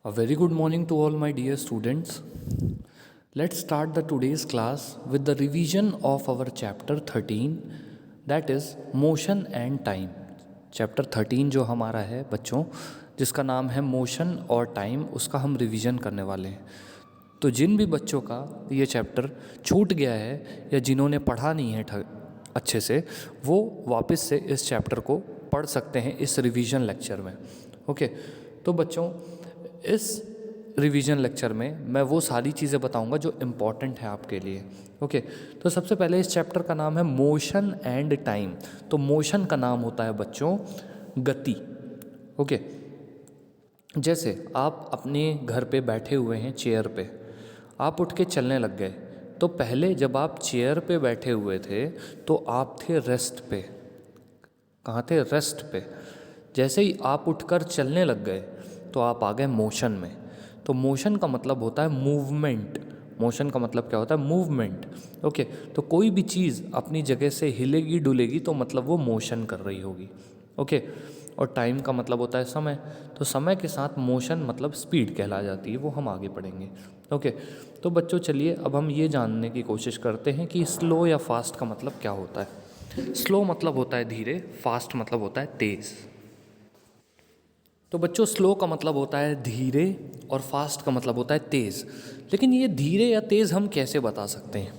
A very good morning to all my dear students. Let's start the today's class with the revision of our chapter 13, that is motion and time. Chapter 13 जो हमारा है बच्चों, जिसका नाम है motion और time, उसका हम रिवीजन करने वाले हैं। तो जिन भी बच्चों का ये चैप्टर छूट गया है या जिन्होंने पढ़ा नहीं है अच्छे से, वो वापस से इस चैप्टर को पढ़ सकते हैं इस रिवीजन लेक्चर में। ओके, तो बच्चों इस रिवीजन लेक्चर में मैं वो सारी चीज़ें बताऊंगा जो इम्पॉर्टेंट है आपके लिए। ओके, तो सबसे पहले इस चैप्टर का नाम है मोशन एंड टाइम। तो मोशन का नाम होता है बच्चों गति। ओके, जैसे आप अपने घर पे बैठे हुए हैं चेयर पे, आप उठ के चलने लग गए, तो पहले जब आप चेयर पे बैठे हुए थे तो आप थे रेस्ट पे। कहाँ थे? रेस्ट पे। जैसे ही आप उठकर चलने लग गए तो आप आ गए मोशन में। तो मोशन का मतलब होता है मूवमेंट। मोशन का मतलब क्या होता है? मूवमेंट। ओके, तो कोई भी चीज़ अपनी जगह से हिलेगी डुलेगी तो मतलब वो मोशन कर रही होगी। ओके, और टाइम का मतलब होता है समय। तो समय के साथ मोशन मतलब स्पीड कहला जाती है, वो हम आगे पढ़ेंगे। ओके, तो बच्चों चलिए अब हम ये जानने की कोशिश करते हैं कि स्लो या फास्ट का मतलब क्या होता है। स्लो मतलब होता है धीरे, फास्ट मतलब होता है तेज़। तो बच्चों स्लो का मतलब होता है धीरे और फास्ट का मतलब होता है तेज़। लेकिन ये धीरे या तेज़ हम कैसे बता सकते हैं?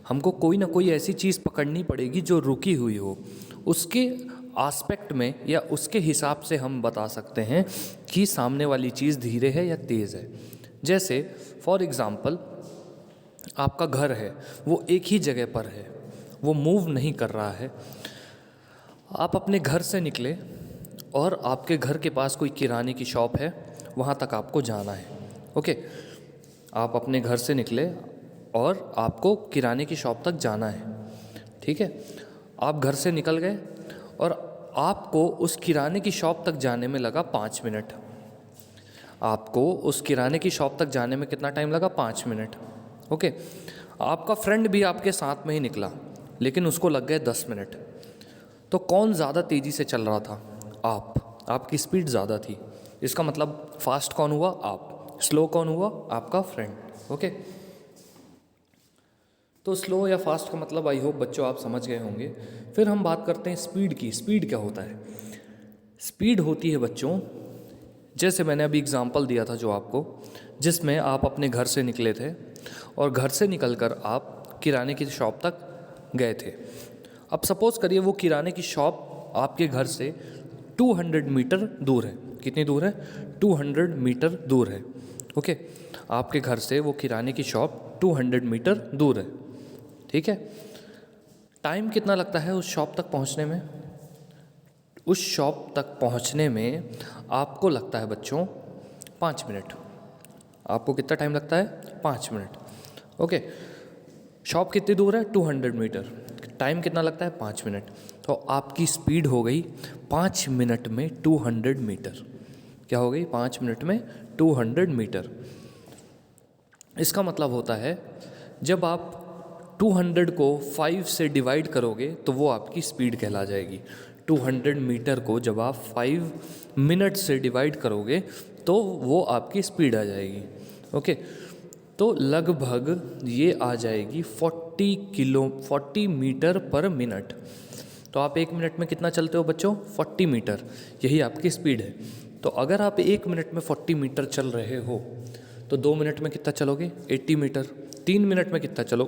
हमको कोई ना कोई ऐसी चीज़ पकड़नी पड़ेगी जो रुकी हुई हो, उसके आस्पेक्ट में या उसके हिसाब से हम बता सकते हैं कि सामने वाली चीज़ धीरे है या तेज़ है। जैसे फॉर एग्ज़ाम्पल आपका घर है, वो एक ही जगह पर है, वो मूव नहीं कर रहा है। आप अपने घर से निकले और आपके घर के पास कोई किराने की शॉप है, वहाँ तक आपको जाना है। ओके, आप अपने घर से निकले और आपको किराने की शॉप तक जाना है। ठीक है, आप घर से निकल गए और आपको उस किराने की शॉप तक जाने में लगा 5 मिनट। आपको उस किराने की शॉप तक जाने में कितना टाइम लगा? 5 मिनट। ओके, आपका फ्रेंड भी आपके साथ में ही निकला, लेकिन उसको लग गए 10 मिनट। तो कौन ज़्यादा तेज़ी से चल रहा था? आपकी स्पीड ज़्यादा थी। इसका मतलब फास्ट कौन हुआ? आप। स्लो कौन हुआ? आपका फ्रेंड। ओके, तो स्लो या फास्ट का मतलब आई होप बच्चों आप समझ गए होंगे। फिर हम बात करते हैं स्पीड की। स्पीड क्या होता है? स्पीड होती है बच्चों, जैसे मैंने अभी एग्जांपल दिया था जो आपको, जिसमें आप अपने घर से निकले थे और घर से निकलकर आप किराने की शॉप तक गए थे। अब सपोज़ करिए वो किराने की शॉप आपके घर से 200 मीटर दूर है। कितनी दूर है? 200 मीटर दूर है। ओके, आपके घर से वो किराने की शॉप 200 मीटर दूर है। ठीक है, टाइम कितना लगता है उस शॉप तक पहुंचने में? उस शॉप तक पहुंचने में आपको लगता है बच्चों 5 मिनट। आपको कितना टाइम लगता है? 5 मिनट। ओके, शॉप कितनी दूर है? 200 मीटर। टाइम कितना लगता है? 5 मिनट। तो आपकी स्पीड हो गई 5 मिनट में 200 मीटर। क्या हो गई? 5 मिनट में 200 मीटर। इसका मतलब होता है जब आप 200 को 5 से डिवाइड करोगे तो वो आपकी स्पीड कहला जाएगी। 200 मीटर को जब आप 5 मिनट से डिवाइड करोगे तो वो आपकी स्पीड आ जाएगी। ओके, तो लगभग ये आ जाएगी 40 मीटर पर मिनट। तो आप 1 मिनट में कितना चलते हो बच्चों? 40 मीटर। यही आपकी स्पीड है। तो अगर आप 1 मिनट में 40 मीटर चल रहे हो तो 2 मिनट में कितना चलोगे? 80 मीटर। 3 मिनट में कितना चलो?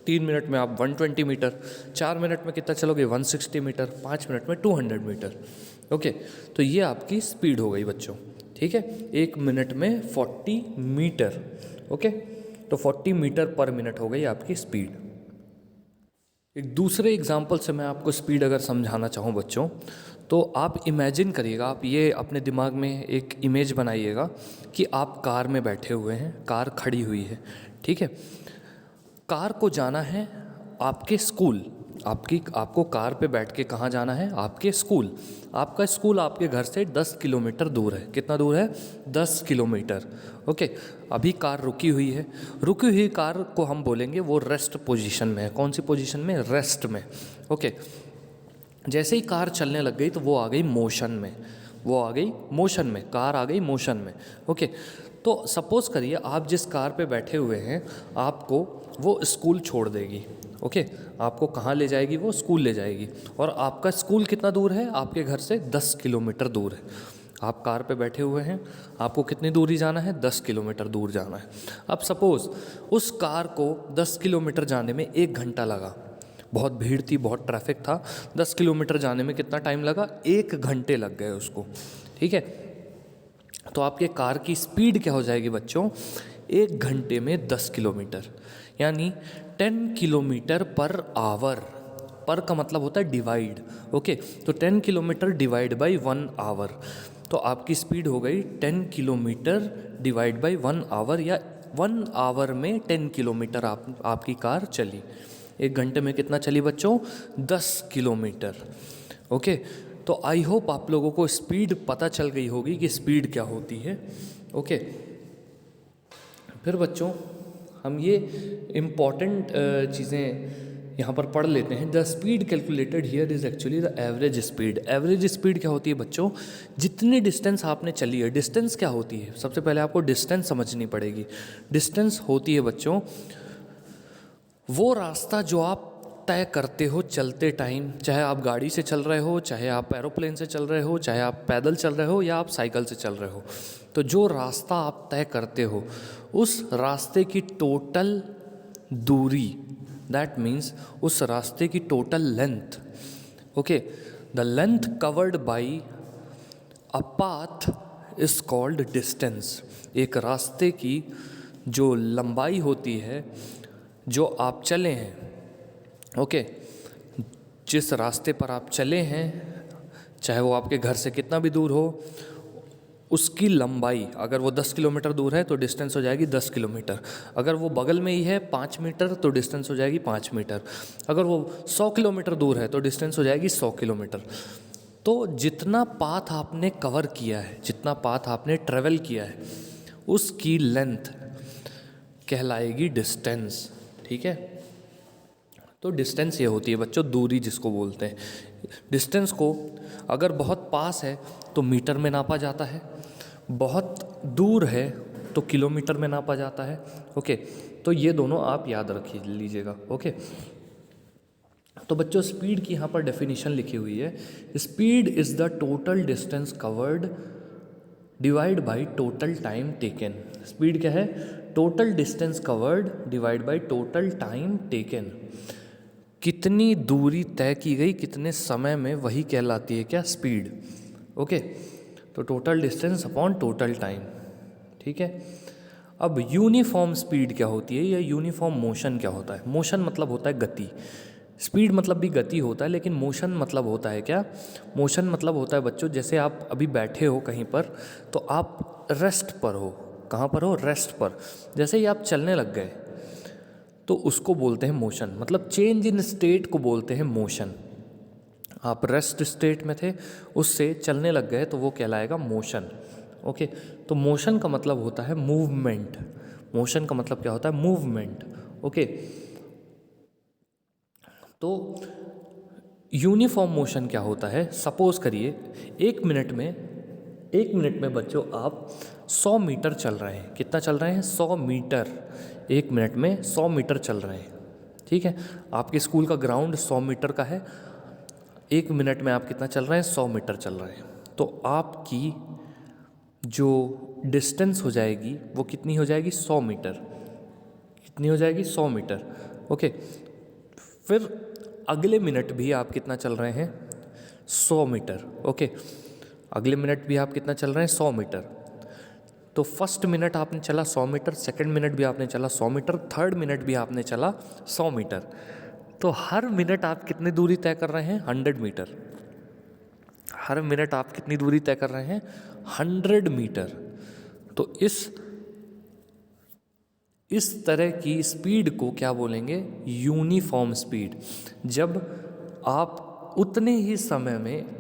3 मिनट में आप 120 मीटर। 4 मिनट में कितना चलोगे? 160 मीटर। 5 मिनट में 200 मीटर। ओके, तो ये आपकी स्पीड हो गई बच्चों। ठीक है, 1 मिनट में 40 मीटर। ओके, तो 40 मीटर पर मिनट हो गई आपकी स्पीड। एक दूसरे एग्जाम्पल से मैं आपको स्पीड अगर समझाना चाहूँ बच्चों, तो आप इमेजिन करिएगा, आप ये अपने दिमाग में एक इमेज बनाइएगा कि आप कार में बैठे हुए हैं, कार खड़ी हुई है। ठीक है, कार को जाना है आपके स्कूल। आपको कार पे बैठ के कहाँ जाना है? आपके स्कूल। आपका स्कूल आपके घर से 10 किलोमीटर दूर है। कितना दूर है? 10 किलोमीटर। ओके, अभी कार रुकी हुई है। रुकी हुई कार को हम बोलेंगे वो रेस्ट पोजीशन में है। कौन सी पोजीशन में? रेस्ट में। ओके, जैसे ही कार चलने लग गई तो वो आ गई मोशन में। वो आ गई मोशन में, कार आ गई मोशन में। ओके, तो सपोज़ करिए आप जिस कार पे बैठे हुए हैं आपको वो स्कूल छोड़ देगी। ओके, आपको कहाँ ले जाएगी? वो स्कूल ले जाएगी। और आपका स्कूल कितना दूर है? आपके घर से 10 किलोमीटर दूर है। आप कार पे बैठे हुए हैं, आपको कितनी दूरी जाना है? 10 किलोमीटर दूर जाना है। अब सपोज़ उस कार को 10 किलोमीटर जाने में 1 घंटा लगा, बहुत भीड़ थी, बहुत ट्रैफिक था, 10 किलोमीटर जाने में कितना टाइम लगा? 1 घंटे लग गए उसको। ठीक है, तो आपके कार की स्पीड क्या हो जाएगी बच्चों? 1 घंटे में 10 किलोमीटर, यानी 10 किलोमीटर पर आवर। पर का मतलब होता है डिवाइड। ओके, तो 10 किलोमीटर डिवाइड बाई 1 आवर, तो आपकी स्पीड हो गई 10 किलोमीटर डिवाइड बाई 1 आवर, या 1 आवर में 10 किलोमीटर आपकी कार चली। 1 घंटे में कितना चली बच्चों? 10 किलोमीटर। ओके, तो आई होप आप लोगों को स्पीड पता चल गई होगी कि स्पीड क्या होती है। ओके, फिर बच्चों हम ये इम्पॉर्टेंट चीज़ें यहाँ पर पढ़ लेते हैं। The speed calculated here is actually the average speed. Average speed क्या होती है बच्चों? जितनी डिस्टेंस आपने चली है। डिस्टेंस क्या होती है? सबसे पहले आपको डिस्टेंस समझनी पड़ेगी। डिस्टेंस होती है बच्चों वो रास्ता जो आप तय करते हो चलते टाइम, चाहे आप गाड़ी से चल रहे हो, चाहे आप एरोप्लेन से चल रहे हो, चाहे आप पैदल चल रहे हो, या आप साइकिल से चल रहे हो। तो जो रास्ता आप तय करते हो उस रास्ते की टोटल दूरी, दैट मीन्स उस रास्ते की total length. Okay, the length covered by a path is called distance. एक रास्ते की जो लंबाई होती है जो आप चले हैं, ओके, जिस रास्ते पर आप चले हैं, चाहे वो आपके घर से कितना भी दूर हो, उसकी लंबाई, अगर वो 10 किलोमीटर दूर है तो डिस्टेंस हो जाएगी 10 किलोमीटर। अगर वो बगल में ही है 5 मीटर तो डिस्टेंस हो जाएगी 5 मीटर। अगर वो 100 किलोमीटर दूर है तो डिस्टेंस हो जाएगी 100 किलोमीटर। तो जितना पाथ आपने कवर किया है, जितना पाथ आपने ट्रेवल किया है, उसकी लेंथ कहलाएगी डिस्टेंस। ठीक है, तो डिस्टेंस ये होती है बच्चों दूरी जिसको बोलते हैं। डिस्टेंस को अगर बहुत पास है तो मीटर में नापा जाता है, बहुत दूर है तो किलोमीटर में नापा जाता है। ओके, तो ये दोनों आप याद रख लीजिएगा। ओके, तो बच्चों स्पीड की यहाँ पर डेफिनेशन लिखी हुई है। Speed is the total distance covered divide by total time taken. Speed क्या है? Total distance covered divide by total time taken. कितनी दूरी तय की गई कितने समय में, वही कहलाती है क्या? स्पीड। ओके, तो total distance upon total time. ठीक है, अब यूनिफॉर्म स्पीड क्या होती है या यूनिफॉर्म मोशन क्या होता है? मोशन मतलब होता है गति, स्पीड मतलब भी गति होता है, लेकिन मोशन मतलब होता है क्या? मोशन मतलब होता है बच्चों, जैसे आप अभी बैठे हो कहीं पर तो आप रेस्ट पर हो। कहाँ पर हो? रेस्ट पर। जैसे ही आप चलने लग गए तो उसको बोलते हैं मोशन, मतलब चेंज इन स्टेट को बोलते हैं मोशन। आप रेस्ट स्टेट में थे, उससे चलने लग गए तो वो कहलाएगा मोशन। ओके, तो मोशन का मतलब होता है मूवमेंट। मोशन का मतलब क्या होता है? मूवमेंट। ओके, तो यूनिफॉर्म मोशन क्या होता है? सपोज करिए 1 मिनट में बच्चों आप 100 मीटर चल रहे हैं। कितना चल रहे हैं? 100 मीटर। 1 मिनट में 100 मीटर चल रहे हैं। ठीक है, आपके स्कूल का ग्राउंड 100 मीटर का है। 1 मिनट में आप कितना चल रहे हैं? 100 मीटर चल रहे हैं। तो आपकी जो डिस्टेंस हो जाएगी वो कितनी हो जाएगी? 100 मीटर। कितनी हो जाएगी? 100 मीटर। ओके, फिर अगले मिनट भी आप कितना चल रहे हैं? 100 मीटर। ओके, अगले मिनट भी आप कितना चल रहे हैं? 100 मीटर। तो फर्स्ट मिनट आपने चला 100 मीटर, सेकंड मिनट भी आपने चला 100 मीटर, थर्ड मिनट भी आपने चला 100 मीटर। तो हर मिनट आप कितनी दूरी तय कर रहे हैं? 100 मीटर। हर मिनट आप कितनी दूरी तय कर रहे हैं? 100 मीटर। तो इस तरह की स्पीड को क्या बोलेंगे? Uniform speed. जब आप उतने ही समय में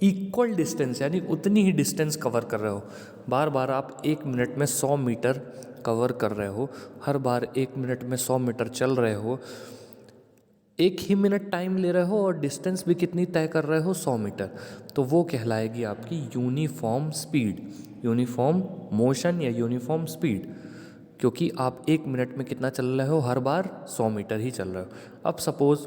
इक्वल डिस्टेंस यानी उतनी ही डिस्टेंस कवर कर रहे हो, बार बार आप 1 मिनट में 100 मीटर कवर कर रहे हो, हर बार 1 मिनट में 100 मीटर चल रहे हो, एक ही मिनट टाइम ले रहे हो और डिस्टेंस भी कितनी तय कर रहे हो, 100 मीटर, तो वो कहलाएगी आपकी यूनिफॉर्म स्पीड, यूनिफॉर्म मोशन या यूनिफॉर्म स्पीड, क्योंकि आप एक मिनट में कितना चल रहे हो, हर बार 100 मीटर ही चल रहे हो। अब सपोज़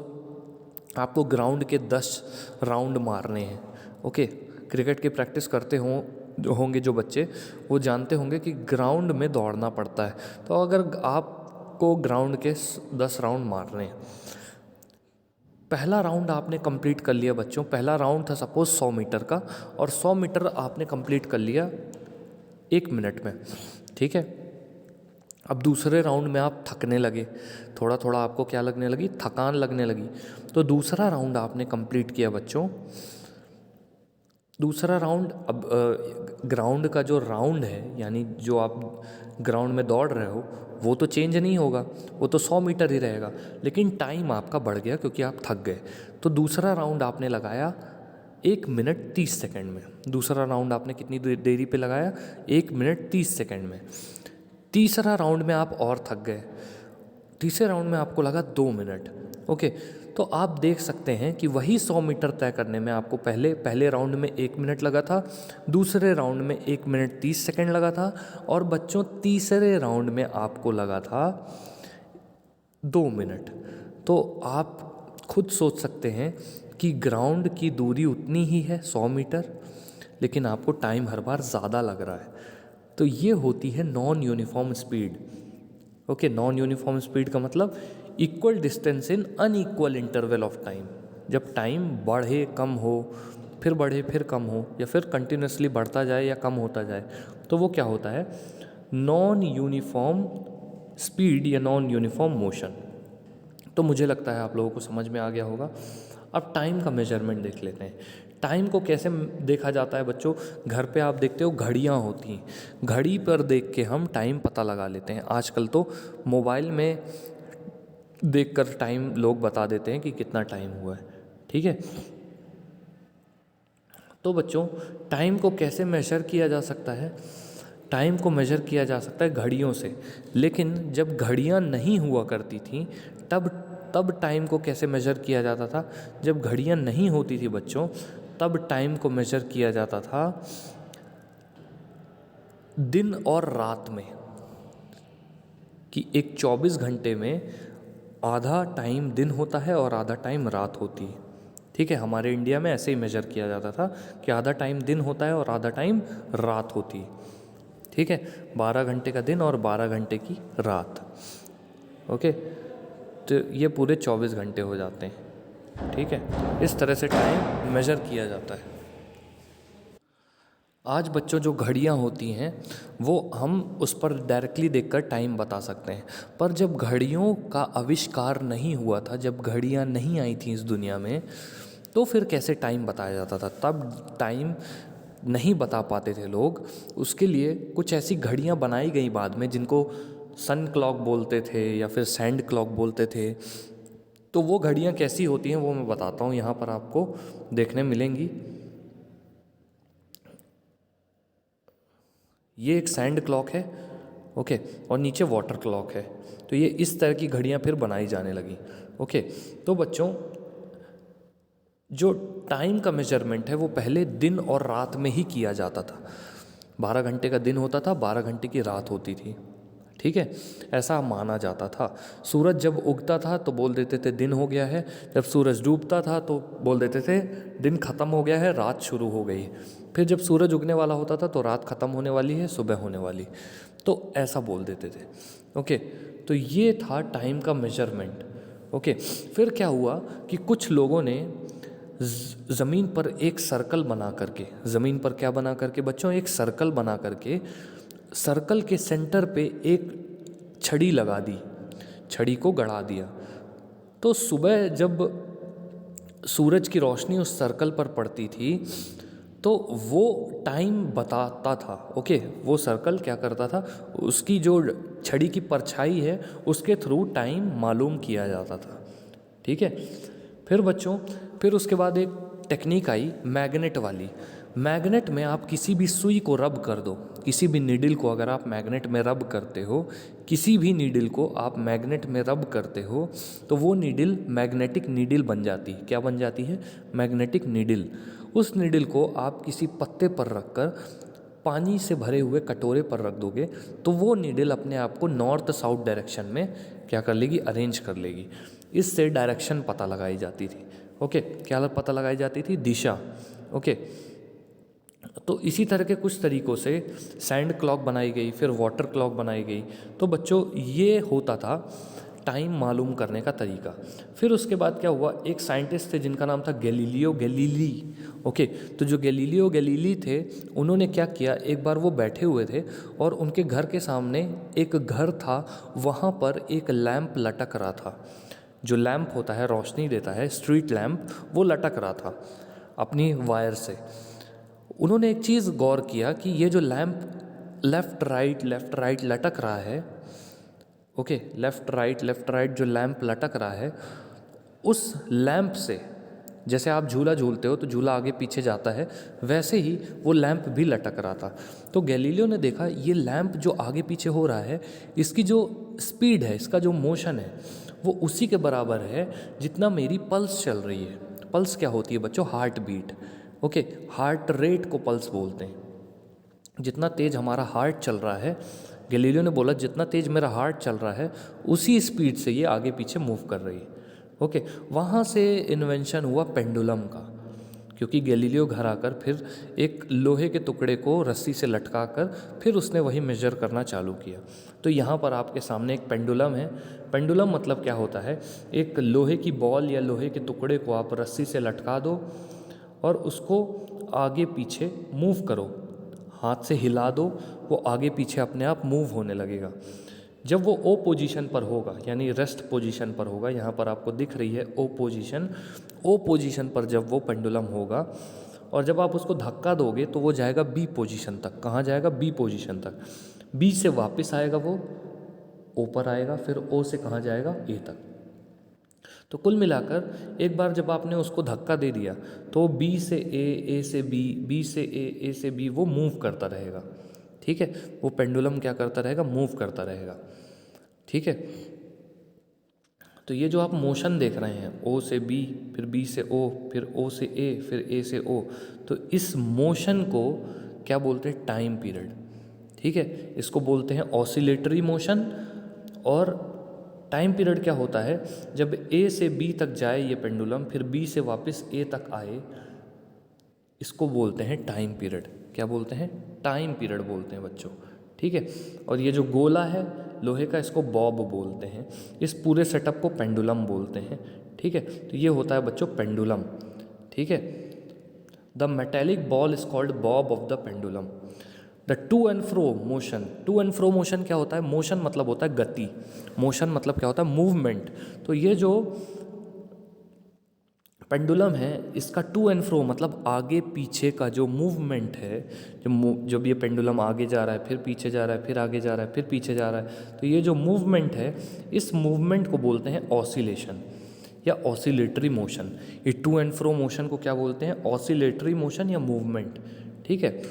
आपको ग्राउंड के 10 राउंड मारने हैं, ओके। क्रिकेट की प्रैक्टिस करते होंगे जो बच्चे, वो जानते होंगे कि ग्राउंड में दौड़ना पड़ता है। तो अगर आपको ग्राउंड के 10 राउंड मारने हैं, पहला राउंड आपने कंप्लीट कर लिया बच्चों, पहला राउंड था सपोज 100 मीटर का, और 100 मीटर आपने कंप्लीट कर लिया 1 मिनट में, ठीक है। अब दूसरे राउंड में आप थकने लगे, थोड़ा थोड़ा आपको क्या लगने लगी, थकान लगने लगी। तो दूसरा राउंड आपने कंप्लीट किया बच्चों। दूसरा राउंड, अब ग्राउंड का जो राउंड है, यानी जो आप ग्राउंड में दौड़ रहे हो, वो तो चेंज नहीं होगा, वो तो 100 मीटर ही रहेगा, लेकिन टाइम आपका बढ़ गया क्योंकि आप थक गए। तो दूसरा राउंड आपने लगाया 1 मिनट 30 सेकंड में। दूसरा राउंड आपने कितनी देरी पे लगाया, 1 मिनट 30 सेकंड में। तीसरा राउंड में आप और थक गए, तीसरे राउंड में आपको लगा 2 मिनट, ओके। तो आप देख सकते हैं कि वही 100 मीटर तय करने में आपको पहले राउंड में 1 मिनट लगा था, दूसरे राउंड में 1 मिनट 30 सेकंड लगा था, और बच्चों तीसरे राउंड में आपको लगा था 2 मिनट। तो आप खुद सोच सकते हैं कि ग्राउंड की दूरी उतनी ही है 100 मीटर, लेकिन आपको टाइम हर बार ज़्यादा लग रहा है। तो ये होती है non uniform speed, okay. Non uniform speed का मतलब equal distance in unequal interval of time. जब टाइम बढ़े कम हो, फिर बढ़े फिर कम हो, या फिर कंटिन्यूसली बढ़ता जाए या कम होता जाए, तो वो क्या होता है, नॉन यूनिफॉर्म स्पीड या नॉन यूनिफॉर्म मोशन। तो मुझे लगता है आप लोगों को समझ में आ गया होगा। अब टाइम का मेजरमेंट देख लेते हैं। टाइम को कैसे देखा जाता है बच्चों, घर पे आप देखते हो घड़ियाँ होती हैं, घड़ी पर देख के हम टाइम पता लगा लेते हैं। आजकल तो मोबाइल में देखकर टाइम लोग बता देते हैं कि कितना टाइम हुआ है, ठीक है। तो बच्चों टाइम को कैसे मेजर किया जा सकता है, टाइम को मेजर किया जा सकता है घड़ियों से। लेकिन जब घड़ियाँ नहीं हुआ करती थी तब टाइम को कैसे मेजर किया जाता था, जब घड़ियाँ नहीं होती थी बच्चों, तब टाइम को मेजर किया जाता था दिन और रात में, कि एक 24 घंटे में आधा टाइम दिन होता है और आधा टाइम रात होती है, ठीक है। हमारे इंडिया में ऐसे ही मेजर किया जाता था कि आधा टाइम दिन होता है और आधा टाइम रात होती है, ठीक है। 12 घंटे का दिन और 12 घंटे की रात, ओके। तो ये पूरे 24 घंटे हो जाते हैं, ठीक है। इस तरह से टाइम मेजर किया जाता है। आज बच्चों जो घड़ियाँ होती हैं वो हम उस पर डायरेक्टली देखकर टाइम बता सकते हैं, पर जब घड़ियों का आविष्कार नहीं हुआ था, जब घड़ियाँ नहीं आई थी इस दुनिया में, तो फिर कैसे टाइम बताया जाता था। तब टाइम नहीं बता पाते थे लोग, उसके लिए कुछ ऐसी घड़ियाँ बनाई गई बाद में जिनको सन क्लॉक बोलते थे या फिर सैंड क्लॉक बोलते थे। तो वो घड़ियाँ कैसी होती हैं वो मैं बताता हूँ, यहाँ पर आपको देखने मिलेंगी। ये एक सैंड क्लॉक है, ओके, और नीचे वाटर क्लॉक है। तो ये इस तरह की घड़ियाँ फिर बनाई जाने लगी, ओके। तो बच्चों जो टाइम का मेजरमेंट है वो पहले दिन और रात में ही किया जाता था। 12 घंटे का दिन होता था, 12 घंटे की रात होती थी, ठीक है। ऐसा माना जाता था। सूरज जब उगता था तो बोल देते थे दिन हो गया है, जब सूरज डूबता था तो बोल देते थे दिन ख़त्म हो गया है, रात शुरू हो गई। फिर जब सूरज उगने वाला होता था तो रात ख़त्म होने वाली है, सुबह होने वाली, तो ऐसा बोल देते थे, ओके। तो ये था टाइम का मेजरमेंट, ओके। फिर क्या हुआ कि कुछ लोगों ने ज़मीन पर एक सर्कल बना करके, ज़मीन पर क्या बना करके बच्चों, एक सर्कल बना करके, सर्कल के सेंटर पे एक छड़ी लगा दी, छड़ी को गड़ा दिया। तो सुबह जब सूरज की रोशनी उस सर्कल पर पड़ती थी तो वो टाइम बताता था, ओके। वो सर्कल क्या करता था, उसकी जो छड़ी की परछाई है उसके थ्रू टाइम मालूम किया जाता था, ठीक है। फिर बच्चों फिर उसके बाद एक टेक्निक आई मैग्नेट वाली। मैग्नेट में आप किसी भी सुई को रब कर दो, किसी भी नीडल को अगर आप मैग्नेट में रब करते हो, किसी भी नीडल को आप मैग्नेट में रब करते हो तो वो नीडल मैग्नेटिक नीडल बन जाती है। क्या बन जाती है? Magnetic needle. उस नीडल को आप किसी पत्ते पर रखकर पानी से भरे हुए कटोरे पर रख दोगे तो वो नीडल अपने आप को नॉर्थ साउथ डायरेक्शन में क्या कर लेगी? अरेंज कर लेगी। इससे डायरेक्शन पता लगाई जाती थी। ओके, क्या पता लगाई जाती थी? दिशा। ओके, तो इसी तरह के कुछ तरीक़ों से सैंड क्लॉक बनाई गई, फिर वाटर क्लॉक बनाई गई। तो बच्चों ये होता था टाइम मालूम करने का तरीका। फिर उसके बाद क्या हुआ, एक साइंटिस्ट थे जिनका नाम था गैलीलियो गैलीली। ओके, तो जो गैलीलियो गैलीली थे उन्होंने क्या किया, एक बार वो बैठे हुए थे और उनके घर के सामने एक घर था, वहाँ पर एक लैंप लटक रहा था। जो लैंप होता है, रोशनी देता है, स्ट्रीट लैंप, वो लटक रहा था अपनी वायर से। उन्होंने एक चीज़ गौर किया कि ये जो लैंप लेफ़्ट राइट लटक रहा है, ओके, लेफ़्ट राइट जो लैंप लटक रहा है, उस लैंप से जैसे आप झूला झूलते हो तो झूला आगे पीछे जाता है, वैसे ही वो लैंप भी लटक रहा था। तो गैलीलियो ने देखा ये लैंप जो आगे पीछे हो रहा है, इसकी जो स्पीड है, इसका जो मोशन है, वो उसी के बराबर है जितना मेरी पल्स चल रही है। पल्स क्या होती है बच्चों? Heart beat. Okay, heart rate को पल्स बोलते हैं। जितना तेज़ हमारा हार्ट चल रहा है, गैलीलियो ने बोला जितना तेज़ मेरा हार्ट चल रहा है उसी स्पीड से ये आगे पीछे मूव कर रही है। ओके, वहाँ से इन्वेंशन हुआ पेंडुलम का, क्योंकि गैलीलियो घर आकर फिर एक लोहे के टुकड़े को रस्सी से लटका कर फिर उसने वही मेजर करना चालू किया। तो यहाँ पर आपके सामने एक पेंडुलम है। पेंडुलम मतलब क्या होता है, एक लोहे की बॉल या लोहे के टुकड़े को आप रस्सी से लटका दो और उसको आगे पीछे मूव करो, हाथ से हिला दो, वो आगे पीछे अपने आप मूव होने लगेगा। जब वो ओ पोजीशन पर होगा, यानी रेस्ट पोजीशन पर होगा, यहाँ पर आपको दिख रही है ओ पोजीशन पर जब वो पेंडुलम होगा और जब आप उसको धक्का दोगे तो वो जाएगा बी पोजीशन तक। कहाँ जाएगा? बी पोजीशन तक। बी से वापस आएगा, वो ओ पर आएगा, फिर ओ से कहाँ जाएगा? ए तक। तो कुल मिलाकर एक बार जब आपने उसको धक्का दे दिया तो बी से ए से बी, बी से ए से बी, वो मूव करता रहेगा। ठीक है, वो पेंडुलम क्या करता रहेगा? मूव करता रहेगा। ठीक है, तो ये जो आप मोशन देख रहे हैं, ओ से बी, फिर बी से ओ, फिर ओ से ए, फिर ए से ओ, तो इस मोशन को क्या बोलते हैं? Time period. ठीक है, इसको बोलते हैं ऑसिलेटरी मोशन। और टाइम पीरियड क्या होता है, जब ए से बी तक जाए ये पेंडुलम, फिर बी से वापस ए तक आए, इसको बोलते हैं टाइम पीरियड। क्या बोलते हैं? टाइम पीरियड बोलते हैं बच्चों। ठीक है, और ये जो गोला है लोहे का, इसको बॉब बोलते हैं। इस पूरे सेटअप को पेंडुलम बोलते हैं। ठीक है, तो ये होता है बच्चों पेंडुलम। ठीक है, the metallic ball is called Bob of the pendulum. The two and fro motion क्या होता है? मोशन मतलब होता है गति, मोशन मतलब क्या होता है? मूवमेंट। तो ये जो पेंडुलम है, इसका टू एंड फ्रो मतलब आगे पीछे का जो मूवमेंट है, जब ये पेंडुलम आगे जा रहा है, फिर पीछे जा रहा है, फिर आगे जा रहा है, फिर पीछे जा रहा है, तो ये जो मूवमेंट है, इस मूवमेंट को बोलते हैं ऑसिलेशन या ऑसिलेटरी मोशन। ये टू एंड फ्रो मोशन को क्या बोलते हैं? ऑसिलेटरी मोशन या मूवमेंट। ठीक है,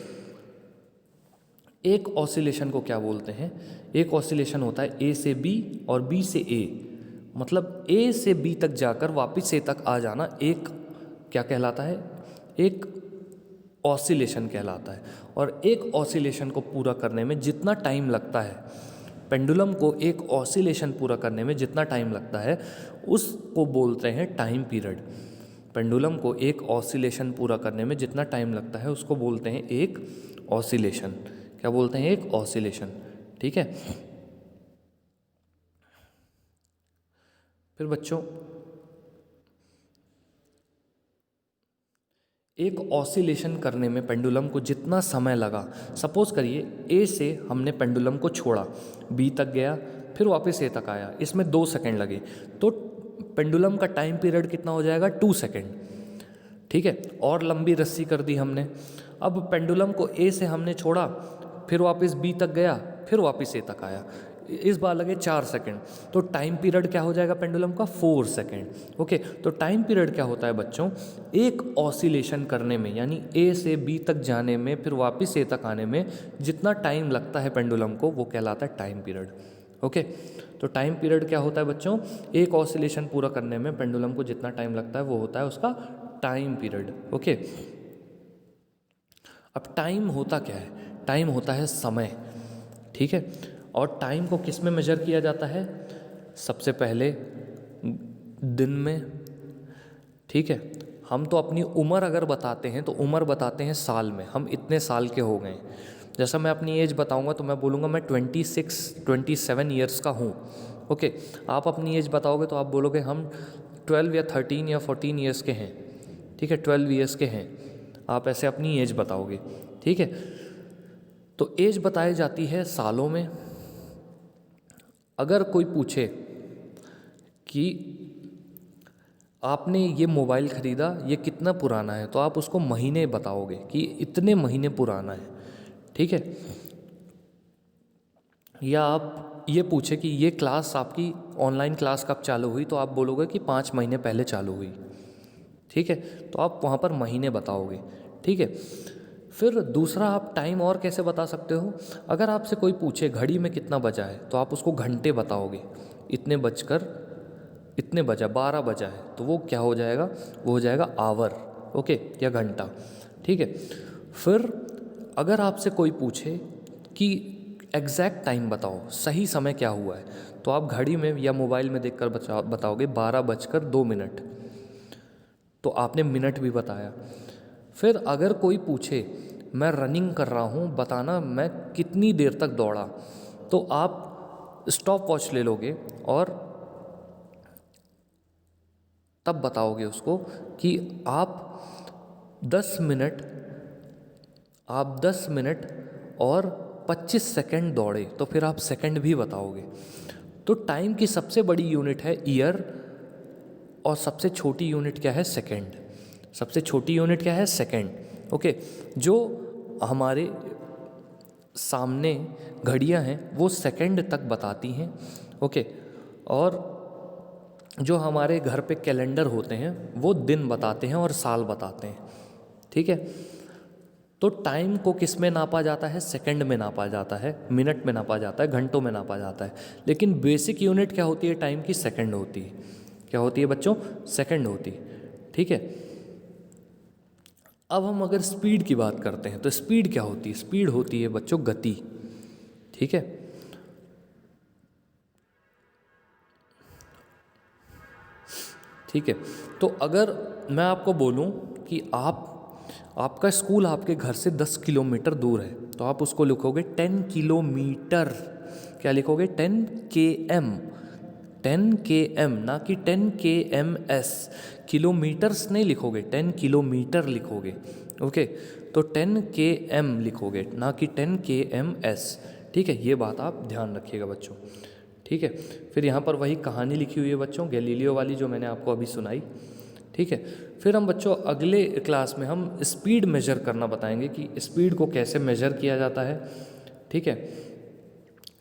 एक ऑसिलेशन को क्या बोलते हैं? एक ऑसिलेशन होता है ए से बी और बी से ए, मतलब ए से बी तक जाकर वापस ए तक आ जाना, एक क्या कहलाता है? एक ऑसिलेशन कहलाता है। और एक ऑसिलेशन को पूरा करने में जितना टाइम लगता है, पेंडुलम को एक ऑसिलेशन पूरा करने में जितना टाइम लगता है, उसको बोलते हैं टाइम पीरियड। पेंडुलम को एक ऑसिलेशन पूरा करने में जितना टाइम लगता है, उसको बोलते हैं एक ऑसिलेशन। क्या बोलते हैं? एक ऑसिलेशन। ठीक है, फिर बच्चों एक ऑसिलेशन करने में पेंडुलम को जितना समय लगा, सपोज करिए ए से हमने पेंडुलम को छोड़ा, बी तक गया, फिर वापस ए तक आया, इसमें 2 सेकंड लगे, तो पेंडुलम का टाइम पीरियड कितना हो जाएगा? 2 सेकंड। ठीक है, और लंबी रस्सी कर दी हमने। अब पेंडुलम को ए से हमने छोड़ा, फिर वापस बी तक गया, फिर वापस ए तक आया, इस बार लगे 4 सेकंड, तो टाइम पीरियड क्या हो जाएगा पेंडुलम का 4 सेकंड। ओके, तो टाइम पीरियड क्या होता है बच्चों, एक ऑसिलेशन करने में यानी ए से बी तक जाने में फिर वापस ए तक आने में जितना टाइम लगता है पेंडुलम को वो कहलाता है टाइम पीरियड। ओके, तो टाइम पीरियड क्या होता है बच्चों, एक ऑसिलेशन पूरा करने में पेंडुलम को जितना टाइम लगता है वो होता है उसका टाइम पीरियड। ओके, अब टाइम होता क्या है, टाइम होता है समय। ठीक है, और टाइम को किस में मेजर किया जाता है, सबसे पहले दिन में। ठीक है, हम तो अपनी उम्र अगर बताते हैं तो उम्र बताते हैं साल में, हम इतने साल के हो गए। जैसा मैं अपनी एज बताऊंगा तो मैं बोलूँगा मैं 27 ईयर्स का हूँ। ओके, आप अपनी एज बताओगे तो आप बोलोगे हम 12 या 13 या 14 ईयर्स के हैं। ठीक है, 12 ईयर्स के हैं, आप ऐसे अपनी एज बताओगे। ठीक है, तो एज बताई जाती है सालों में। अगर कोई पूछे कि आपने ये मोबाइल ख़रीदा ये कितना पुराना है, तो आप उसको महीने बताओगे कि इतने महीने पुराना है। ठीक है, या आप ये पूछे कि ये क्लास आपकी ऑनलाइन क्लास कब चालू हुई, तो आप बोलोगे कि 5 महीने पहले चालू हुई। ठीक है, तो आप वहाँ पर महीने बताओगे। ठीक है, फिर दूसरा आप टाइम और कैसे बता सकते हो, अगर आपसे कोई पूछे घड़ी में कितना बजा है तो आप उसको घंटे बताओगे, इतने बजकर इतने बजा 12 बजा है, तो वो क्या हो जाएगा, वो हो जाएगा आवर। ओके, या घंटा। ठीक है, फिर अगर आपसे कोई पूछे कि एग्जैक्ट टाइम बताओ, सही समय क्या हुआ है, तो आप घड़ी में या मोबाइल में देखकर बताओगे 12:02, तो आपने मिनट भी बताया। फिर अगर कोई पूछे मैं रनिंग कर रहा हूँ, बताना मैं कितनी देर तक दौड़ा, तो आप स्टॉप वॉच ले लोगे और तब बताओगे उसको कि आप 10 मिनट और 25 सेकंड दौड़े, तो फिर आप सेकंड भी बताओगे। तो टाइम की सबसे बड़ी यूनिट है ईयर और सबसे छोटी यूनिट क्या है, सेकंड। सबसे छोटी यूनिट क्या है, सेकंड। ओके, जो हमारे सामने घड़ियां हैं वो सेकंड तक बताती हैं। ओके, और जो हमारे घर पे कैलेंडर होते हैं वो दिन बताते हैं और साल बताते हैं। ठीक है, तो टाइम को किस में नापा जाता है, सेकंड में नापा जाता है, मिनट में नापा जाता है, घंटों में नापा जाता है। लेकिन बेसिक यूनिट क्या होती है टाइम की, सेकंड होती है। क्या होती है बच्चों, सेकंड होती है। ठीक है, अब हम अगर स्पीड की बात करते हैं तो स्पीड क्या होती है, स्पीड होती है बच्चों गति। ठीक है, ठीक है, तो अगर मैं आपको बोलूं कि आपका स्कूल आपके घर से 10 किलोमीटर दूर है, तो आप उसको लिखोगे 10 किलोमीटर। क्या लिखोगे, 10 km, 10 km, ना कि 10 kms। किलोमीटर्स नहीं लिखोगे, 10 किलोमीटर लिखोगे। ओके, तो 10 km लिखोगे, ना कि 10 kms। ठीक है, ये बात आप ध्यान रखिएगा बच्चों। ठीक है, फिर यहाँ पर वही कहानी लिखी हुई है बच्चों, गैलीलियो वाली जो मैंने आपको अभी सुनाई। ठीक है, फिर हम बच्चों अगले क्लास में हम स्पीड मेजर करना बताएंगे कि स्पीड को कैसे मेजर किया जाता है। ठीक है,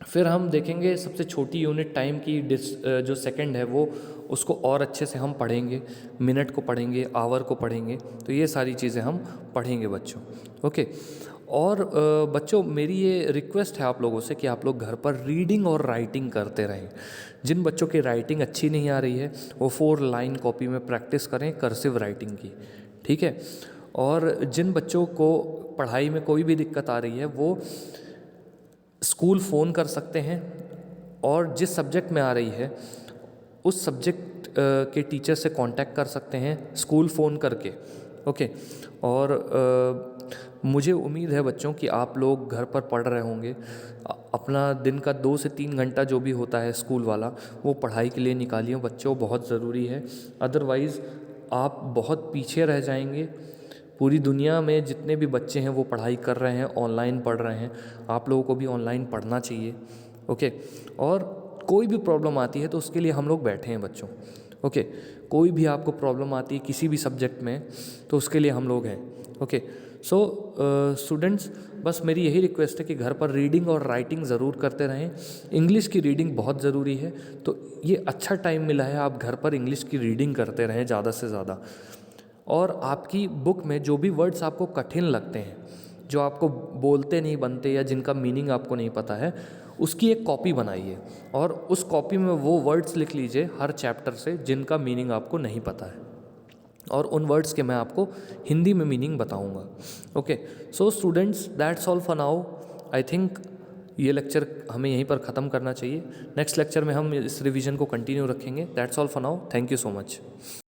फिर हम देखेंगे सबसे छोटी यूनिट टाइम की जो सेकंड है वो उसको और अच्छे से हम पढ़ेंगे, मिनट को पढ़ेंगे, आवर को पढ़ेंगे, तो ये सारी चीज़ें हम पढ़ेंगे बच्चों। ओके, और बच्चों मेरी ये रिक्वेस्ट है आप लोगों से कि आप लोग घर पर रीडिंग और राइटिंग करते रहें। जिन बच्चों की राइटिंग अच्छी नहीं आ रही है वो 4 लाइन कॉपी में प्रैक्टिस करें कर्सिव राइटिंग की। ठीक है, और जिन बच्चों को पढ़ाई में कोई भी दिक्कत आ रही है वो स्कूल फ़ोन कर सकते हैं, और जिस सब्जेक्ट में आ रही है उस सब्जेक्ट के टीचर से कांटेक्ट कर सकते हैं स्कूल फ़ोन करके। ओके, और मुझे उम्मीद है बच्चों कि आप लोग घर पर पढ़ रहे होंगे। अपना दिन का 2 से 3 घंटा जो भी होता है स्कूल वाला वो पढ़ाई के लिए निकालिए बच्चों, बहुत ज़रूरी है। अदरवाइज़ आप बहुत पीछे रह जाएंगे। पूरी दुनिया में जितने भी बच्चे हैं वो पढ़ाई कर रहे हैं, ऑनलाइन पढ़ रहे हैं, आप लोगों को भी ऑनलाइन पढ़ना चाहिए। ओके, और कोई भी प्रॉब्लम आती है तो उसके लिए हम लोग बैठे हैं बच्चों। ओके, कोई भी आपको प्रॉब्लम आती है किसी भी सब्जेक्ट में तो उसके लिए हम लोग हैं। ओके, सो स्टूडेंट्स, बस मेरी यही रिक्वेस्ट है कि घर पर रीडिंग और राइटिंग ज़रूर करते रहें। इंग्लिश की रीडिंग बहुत ज़रूरी है, तो ये अच्छा टाइम मिला है, आप घर पर इंग्लिश की रीडिंग करते रहें ज़्यादा से ज़्यादा। और आपकी बुक में जो भी वर्ड्स आपको कठिन लगते हैं, जो आपको बोलते नहीं बनते या जिनका मीनिंग आपको नहीं पता है, उसकी एक कॉपी बनाइए और उस कॉपी में वो वर्ड्स लिख लीजिए हर चैप्टर से जिनका मीनिंग आपको नहीं पता है, और उन वर्ड्स के मैं आपको हिंदी में मीनिंग बताऊंगा। Okay, so students, that's all for now. I think ये लेक्चर हमें यहीं पर ख़त्म करना चाहिए। नेक्स्ट लेक्चर में हम इस रिवीजन को कंटिन्यू रखेंगे। That's all for now, thank you so much.